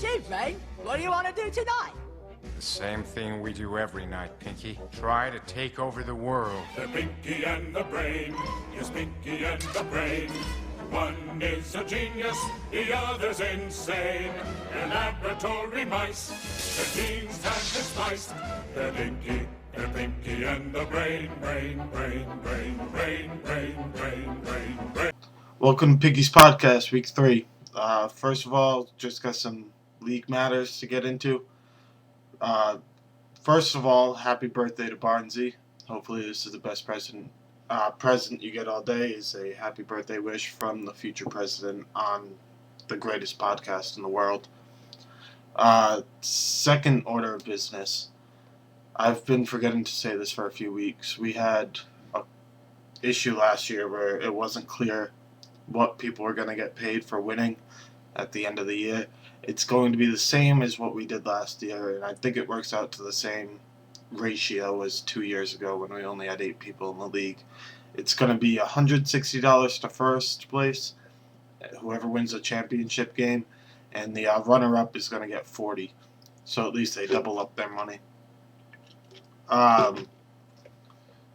Gee, Brain, what do you want to do tonight? The same thing we do every night, Pinky. Try to take over the world. They're Pinky and the Brain. Yes, Pinky and the Brain. One is a genius, the other's insane. They're laboratory mice. Their genes have been spiced. They're Pinky and the Brain. Brain. Welcome to Pinky's Podcast, Week 3. First of all, just got some league matters to get into. First of all, happy birthday to Barnsey. Hopefully this is the best present you get all day is a happy birthday wish from the future president on the greatest podcast in the world. Second order of business. I've been forgetting to say this for a few weeks. We had an issue last year where it wasn't clear what people were going to get paid for winning at the end of the year. It's going to be the same as what we did last year, and I think it works out to the same ratio as 2 years ago when we only had 8 people in the league. It's going to be $160 to first place, whoever wins the championship game, and the runner-up is going to get $40. So at least they double up their money.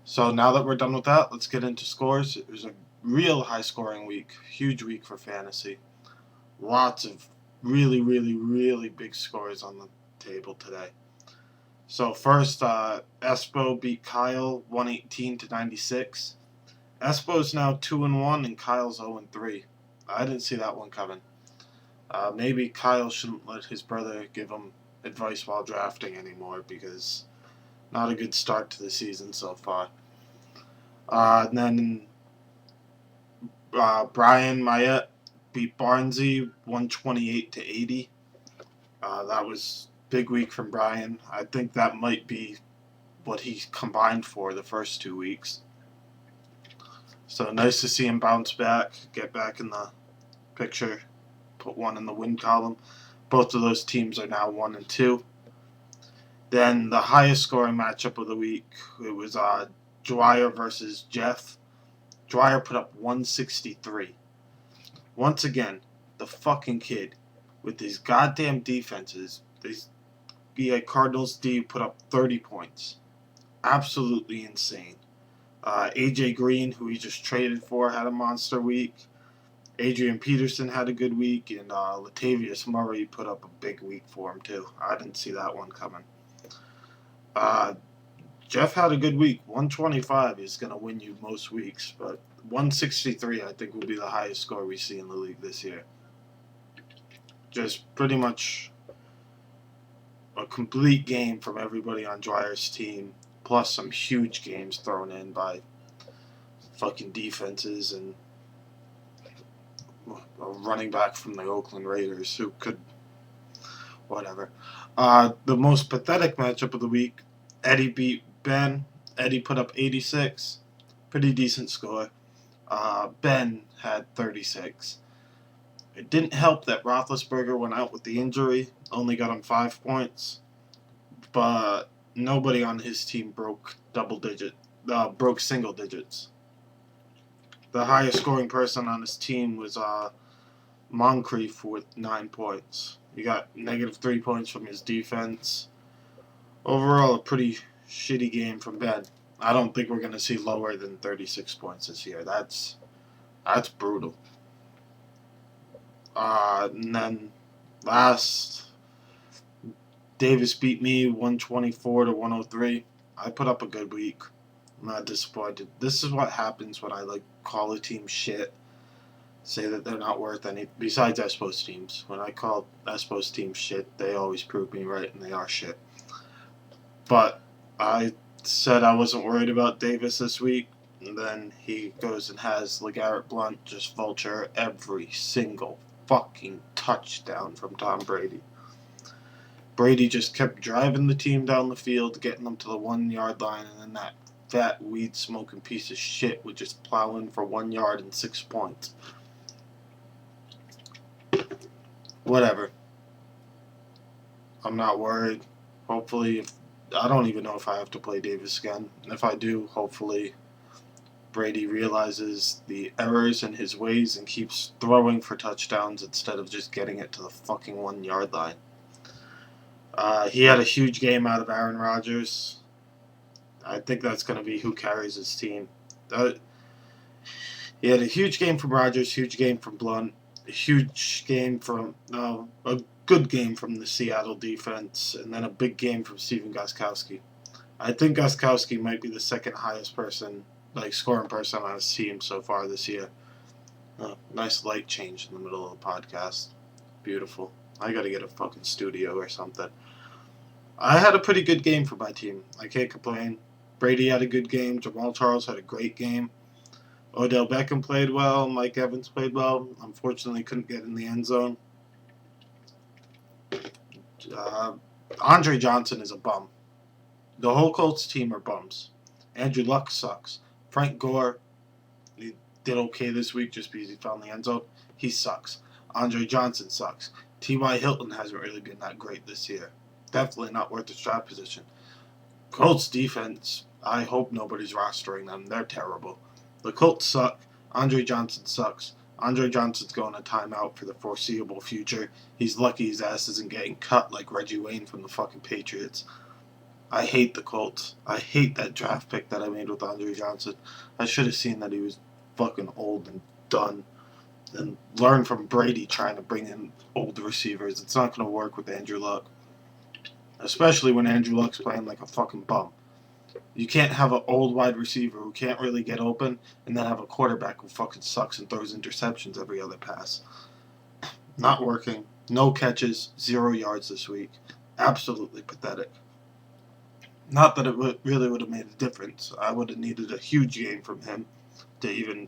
So now that we're done with that, let's get into scores. It was a real high-scoring week, huge week for fantasy. Lots of really big scores on the table today. So first, Espo beat Kyle 118-96. Espo's now 2-1 and Kyle's 0-3. I didn't see that one coming. Maybe Kyle shouldn't let his brother give him advice while drafting anymore because not a good start to the season so far. And then Brian Mayette beat Barnsey 128-80. That was big week from Brian. I think that might be what he combined for the first 2 weeks. So nice to see him bounce back, get back in the picture, put one in the win column. Both of those teams are now 1-2. Then the highest scoring matchup of the week, it was Dwyer versus Jeff. Dwyer put up 163. Once again, the fucking kid with these goddamn defenses. Cardinals D put up 30 points. Absolutely insane. AJ Green, who he just traded for, had a monster week. Adrian Peterson had a good week, and Latavius Murray put up a big week for him too. I didn't see that one coming. Jeff had a good week. 125 is going to win you most weeks, but 163 I think will be the highest score we see in the league this year. Just pretty much a complete game from everybody on Dwyer's team, plus some huge games thrown in by fucking defenses and a running back from the Oakland Raiders who could... whatever. The most pathetic matchup of the week, Eddie beat Ben. Eddie put up 86. Pretty decent score. Ben had 36. It didn't help that Roethlisberger went out with the injury, only got him 5 points, but nobody on his team broke single digits. The highest scoring person on his team was Moncrief with 9 points. He got negative 3 points from his defense. Overall, a pretty shitty game from Ben. I don't think we're going to see lower than 36 points this year. That's brutal. And then last, Davis beat me 124-103. I put up a good week. I'm not disappointed. This is what happens when I call a team shit. Say that they're not worth any, besides Espo's teams. When I call Espo's teams shit, they always prove me right, and they are shit. But I said I wasn't worried about Davis this week, and then he goes and has LeGarrette Blount just vulture every single fucking touchdown from Tom Brady. Brady just kept driving the team down the field, getting them to the 1 yard line, and then that fat weed smoking piece of shit would just plow in for 1 yard and 6 points. Whatever. I'm not worried. Hopefully, I don't even know if I have to play Davis again. And if I do, hopefully Brady realizes the errors in his ways and keeps throwing for touchdowns instead of just getting it to the fucking 1 yard line. He had a huge game out of Aaron Rodgers. I think that's going to be who carries his team. He had a huge game from Rodgers, huge game from Blunt, a huge game from a good game from the Seattle defense, and then a big game from Stephen Gostkowski. I think Gostkowski might be the second highest scoring person on his team so far this year. Nice light change in the middle of the podcast. Beautiful. I gotta get a fucking studio or something. I had a pretty good game for my team. I can't complain. Brady had a good game. Jamal Charles had a great game. Odell Beckham played well. Mike Evans played well. Unfortunately, couldn't get in the end zone. Andre Johnson is a bum. The whole Colts team are bums. Andrew Luck sucks. Frank Gore, he did okay this week just because he found the end zone. He sucks. Andre Johnson sucks. T.Y. Hilton hasn't really been that great this year. Definitely not worth his draft position. Colts defense, I hope nobody's rostering them. They're terrible. The Colts suck. Andre Johnson sucks. Andre Johnson's going to timeout for the foreseeable future. He's lucky his ass isn't getting cut like Reggie Wayne from the fucking Patriots. I hate the Colts. I hate that draft pick that I made with Andre Johnson. I should have seen that he was fucking old and done. And learn from Brady trying to bring in old receivers. It's not going to work with Andrew Luck. Especially when Andrew Luck's playing like a fucking bum. You can't have an old wide receiver who can't really get open and then have a quarterback who fucking sucks and throws interceptions every other pass. Not working. No catches. 0 yards this week. Absolutely pathetic. Not that it really would have made a difference. I would have needed a huge game from him to even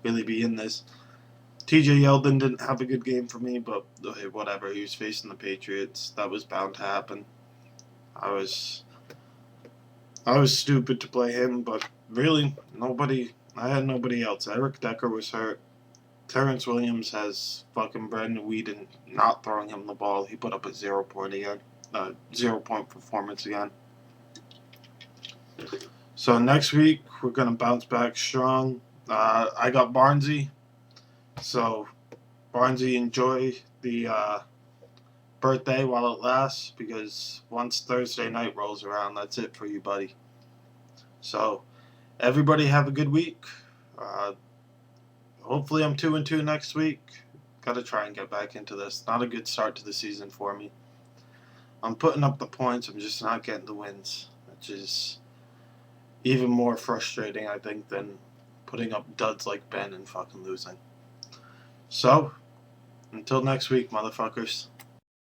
really be in this. TJ Yeldon didn't have a good game for me, but whatever. He was facing the Patriots. That was bound to happen. I was stupid to play him, but really, I had nobody else. Eric Decker was hurt. Terrence Williams has fucking Brandon Weeden not throwing him the ball. He put up a 0 point performance again. So next week, we're going to bounce back strong. I got Barnesy. So, Barnesy, enjoy the birthday while it lasts, because once Thursday night rolls around, that's it for you, buddy. So, everybody have a good week. Hopefully I'm 2-2 next week. Gotta try and get back into this. Not a good start to the season for me. I'm putting up the points, I'm just not getting the wins, which is even more frustrating, I think, than putting up duds like Ben and fucking losing. So, until next week, motherfuckers.